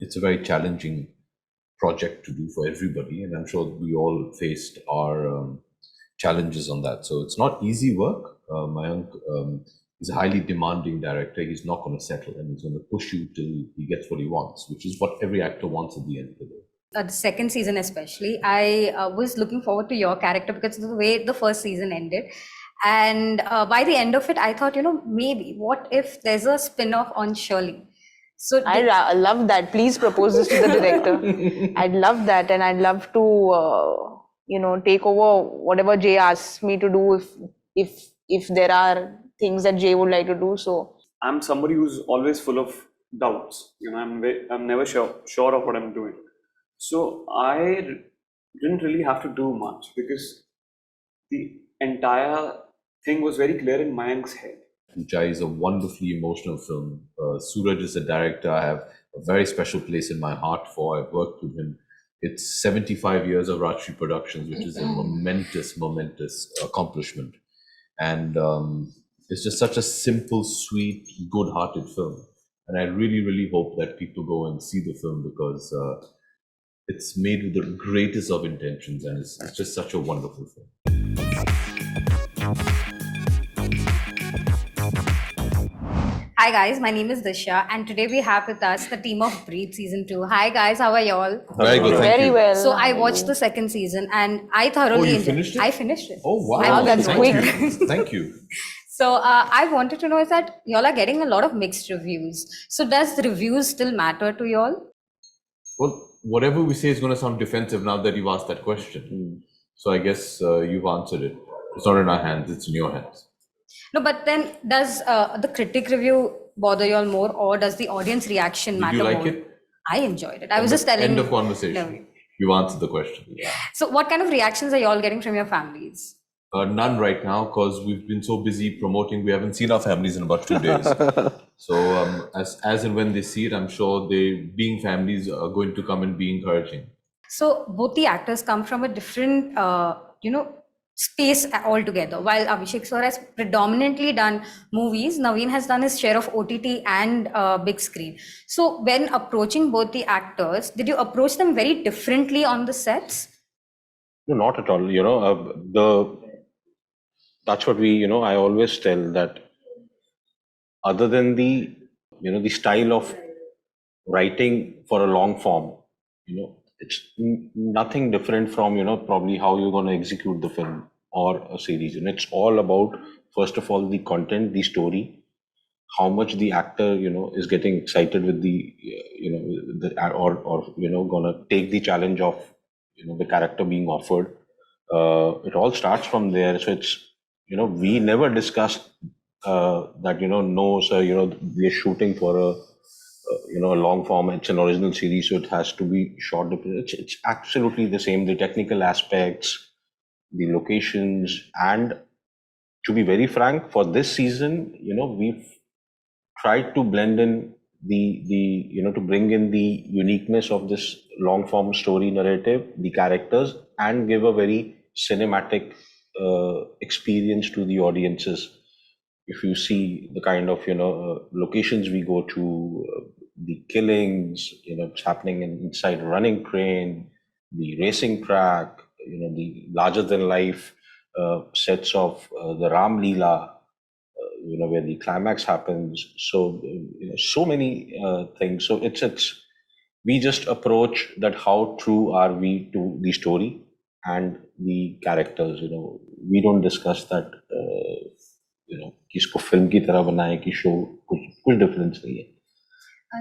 it's a very challenging project to do for everybody, and I'm sure we all faced our challenges on that. So it's not easy work. Mayank is a highly demanding director. He's not going to settle, and he's going to push you till he gets what he wants, which is what every actor wants at the end of the day. The second season especially, I was looking forward to your character because of the way the first season ended. And by the end of it, I thought, maybe what if there's a spin-off on Shirley? So I love that. Please propose this to the director. I'd love that, and I'd love to, take over whatever Jay asks me to do if there are things that Jay would like to do. So I'm somebody who's always full of doubts. I'm never sure of what I'm doing. So I didn't really have to do much because the entire thing was very clear in Mayank's head. Ujai is a wonderfully emotional film. Suraj is a director I have a very special place in my heart for. I've worked with him. It's 75 years of Rajshri Productions, which is a momentous accomplishment. And it's just such a simple, sweet, good-hearted film. And I really, really hope that people go and see the film because it's made with the greatest of intentions, and it's just such a wonderful film. Hi guys, my name is Dishya, and today we have with us the team of Breathe Season 2. Hi guys, how are y'all? Very good, thank very you. well. So I watched the second season and I thoroughly enjoyed finished it? I finished it. Oh, wow. Wow, that's Thank quick. you. Thank you. So I wanted to know is that y'all are getting a lot of mixed reviews. So does the reviews still matter to y'all? Well, whatever we say is going to sound defensive now that you've asked that question. So I guess you've answered it. It's not in our hands, it's in your hands. No, but then does the critic review bother y'all more, or does the audience reaction matter Did you like more? it? I enjoyed it. I was just telling. End of conversation. No. You answered the question. Yeah. So what kind of reactions are y'all getting from your families? None right now because we've been so busy promoting. We haven't seen our families in about 2 days. So as and when they see it, I'm sure they, being families, are going to come and be encouraging. So both the actors come from a different, space altogether. While Abhishek sir has predominantly done movies, Naveen has done his share of OTT and big screen. So when approaching both the actors, did you approach them very differently on the sets? No, not at all. That's what I always tell that other than the style of writing for a long form, it's nothing different from, probably how you're going to execute the film or a series. And it's all about, first of all, the content, the story, how much the actor, is getting excited with going to take the challenge of, the character being offered. It all starts from there. So it's, we never discussed that, no, sir, we are shooting for a long form. It's an original series, so it has to be short. It's absolutely the same. The technical aspects, the locations, and to be very frank, for this season, we've tried to blend in to bring in the uniqueness of this long form story narrative, the characters, and give a very cinematic experience to the audiences. If you see the kind of locations we go to, the killings, it's happening inside a running train, the racing track, the larger than life sets of the Ram Leela, where the climax happens. So so many things. So it's we just approach that how true are we to the story and the characters. We don't discuss that. कि इसको film की तरह बनाए कि show कुछ difference नहीं है.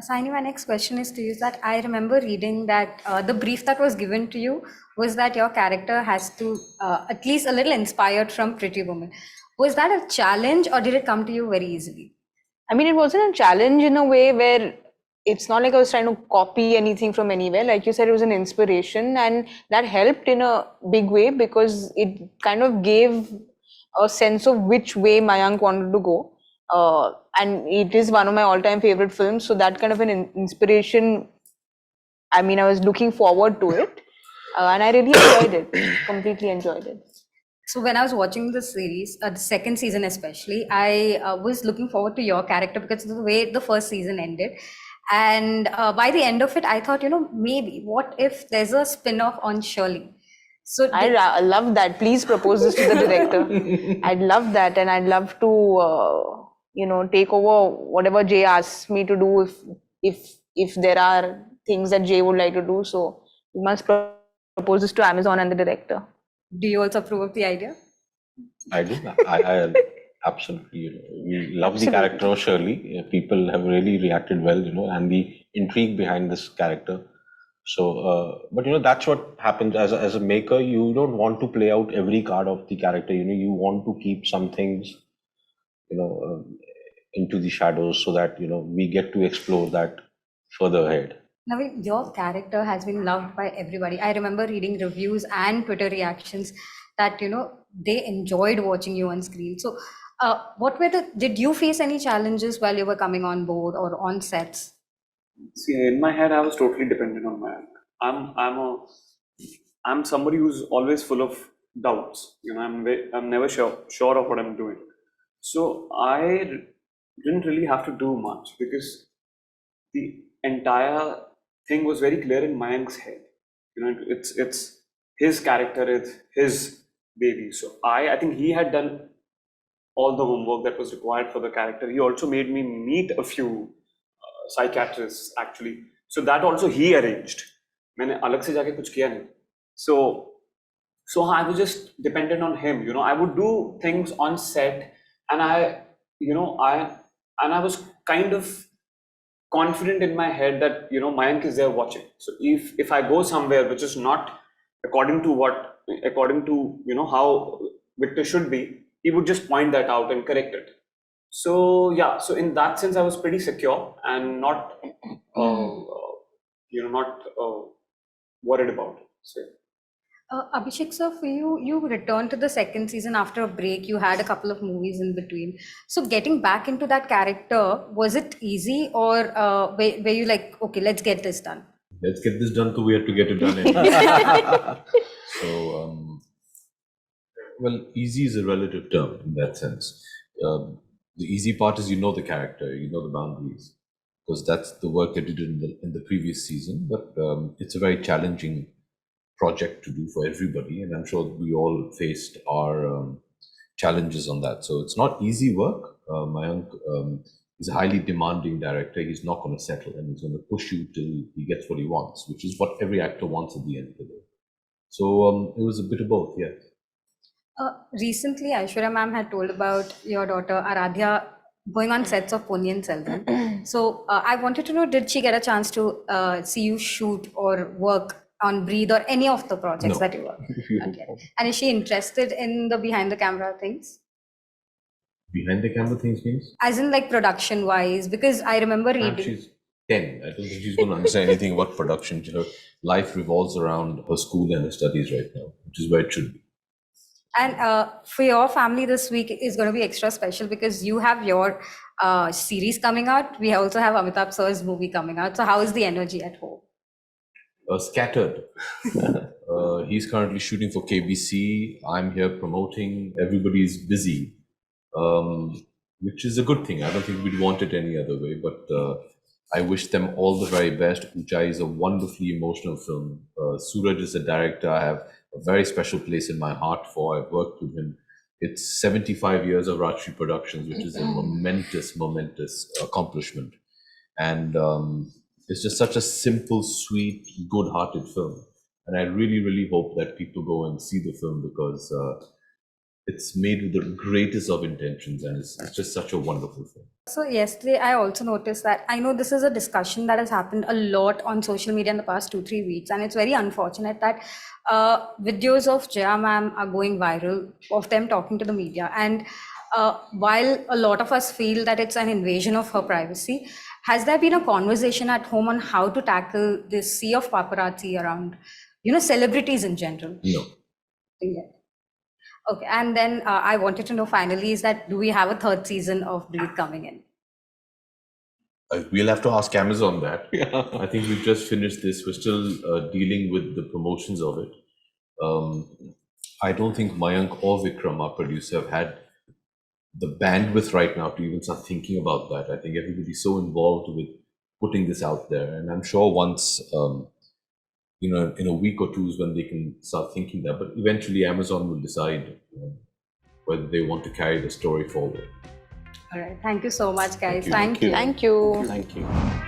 Saini, my next question is to you that I remember reading that the brief that was given to you was that your character has to at least a little inspired from Pretty Woman. Was that a challenge or did it come to you very easily? I mean, it wasn't a challenge in a way where it's not like I was trying to copy anything from anywhere. Like you said, it was an inspiration, and that helped in a big way because it kind of gave a sense of which way Mayank wanted to go. And it is one of my all-time favorite films. So that kind of an inspiration, I mean, I was looking forward to it. And I really enjoyed it, completely enjoyed it. So when I was watching the series, the second season especially, I was looking forward to your character because of the way the first season ended. And by the end of it, I thought, maybe what if there's a spin-off on Shirley? So I love that. Please propose this to the director. I'd love that, and I'd love to, take over whatever Jay asks me to do if there are things that Jay would like to do. So you must propose this to Amazon and the director. do you also approve of the idea? I do. I absolutely. We love the character of Shirley. People have really reacted well, and the intrigue behind this character. So, but that's what happens as a maker. You don't want to play out every card of the character. You want to keep some things, into the shadows so that we get to explore that further ahead. Naveen, your character has been loved by everybody. I remember reading reviews and Twitter reactions that, they enjoyed watching you on screen. So, did you face any challenges while you were coming on board or on sets? See, in my head, I was totally dependent on Mayank. I'm somebody who's always full of doubts. I'm never sure of what I'm doing. So I didn't really have to do much because the entire thing was very clear in Mayank's head. It's his character, it's his baby. So I think he had done all the homework that was required for the character. He also made me meet a few psychiatrists actually. So that also he arranged. मैंने अलग से जाके कुछ किया नहीं. So I was just dependent on him. I would do things on set, and I was kind of confident in my head that Mayank is there watching. So if I go somewhere which is not according to how Victor should be, he would just point that out and correct it. So yeah, so in that sense, I was pretty secure and not worried about it. So. Abhishek sir, for you returned to the second season after a break. You had a couple of movies in between. So getting back into that character, was it easy, or were you like, okay, let's get this done? Let's get this done, so we had to get it done anyway. So, well, easy is a relative term in that sense. The easy part is the character, the boundaries, because that's the work that you did in the previous season. But it's a very challenging project to do for everybody, and I'm sure we all faced our challenges on that. So it's not easy work. Mayank is a highly demanding director. He's not going to settle, and he's going to push you till he gets what he wants, which is what every actor wants at the end of the day. So it was a bit of both, yeah. Recently, Aishwarya ma'am had told about your daughter Aradhya going on sets of Ponniyin Selvan. So I wanted to know, did she get a chance to see you shoot or work on Breathe or any of the projects that you work? Okay. And is she interested in the behind the camera things? Behind the camera things means? As in like production wise, because I remember reading. She's 10. I don't think she's going to understand anything about production. Her life revolves around her school and her studies right now, which is where it should be. And for your family, this week is going to be extra special because you have your series coming out. We also have Amitabh sir's movie coming out. So how is the energy at home? Scattered. He's currently shooting for KBC. I'm here promoting. Everybody's busy, which is a good thing. I don't think we'd want it any other way, but I wish them all the very best. Uchai is a wonderfully emotional film. Suraj is a director I have a very special place in my heart for. I've worked with him. It's 75 years of Rajshri Productions, which is a momentous accomplishment. And it's just such a simple, sweet, good-hearted film. And I really, really hope that people go and see the film because it's made with the greatest of intentions, and it's just such a wonderful film. So yesterday, I also noticed that I know this is a discussion that has happened a lot on social media in the past 2-3 weeks, and it's very unfortunate that videos of Jaya ma'am are going viral of them talking to the media. And while a lot of us feel that it's an invasion of her privacy, has there been a conversation at home on how to tackle this sea of paparazzi around, celebrities in general? No. Yeah. Okay, and then I wanted to know finally is that do we have a third season of Breathe coming in? We'll have to ask Amazon that. Yeah. I think we've just finished this. We're still dealing with the promotions of it. I don't think Mayank or Vikram, our producer, have had the bandwidth right now to even start thinking about that. I think everybody's so involved with putting this out there. And I'm sure once, in a week or two is when they can start thinking that. But eventually, Amazon will decide whether they want to carry the story forward. All right. Thank you so much, guys. you. Thank you. Thank you. Thank you.